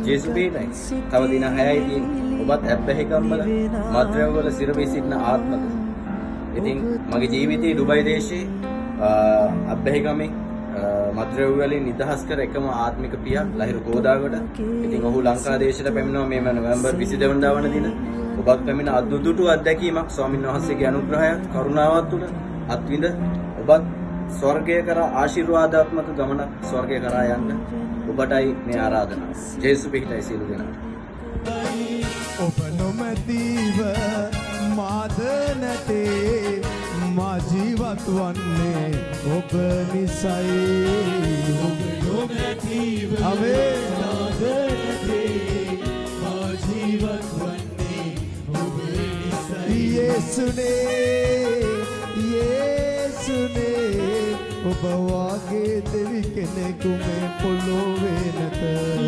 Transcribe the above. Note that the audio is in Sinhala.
ජේසු බේනයි. තව දින 6යි තියෙන්නේ. ඔබත් ඇබ්බැහිකම් වල මද්‍රව්‍ය වල සිරවී සිටින ආත්මද. ඉතින් මගේ ජීවිතයේ දුබයි දේශයේ අබ්බැහිකමේ මද්‍රව්‍ය වලින් නිදහස් කර එකම ආත්මික පියා ලහිරු ගෝදාගොඩ. ඉතින් ඔහු ලංකා දේශයට පැමිණෙනවා මේ නොවැම්බර් 22 වෙනිදා වන දින. ඔබත් පැමිණ අද්දුටු අත්දැකීමක් ස්වාමීන් වහන්සේගේ අනුග්‍රහයත් කරුණාවත් තුළ අත්විඳ ඔබත් ස්වර්ගය කරා ආශිර්වාදාත්මක ගමනක් ස්වර්ගය කරා යන්න ඔබටයි මේ ආරාධනාව. ජේසු පිහිටයි සියලු දෙනාට. ඔබ නොමැතිව මාද නැතේ මා ජීවත් වන්නේ ඔබ නිසයි. ඔබ නොමැතිව මාද නැතේ මා ජීවත් වන්නේ ඔබ නිසයි. යේසුනේ ඔබ වාගේ දෙවි කෙනෙකු මේ පොළොවේ නැත.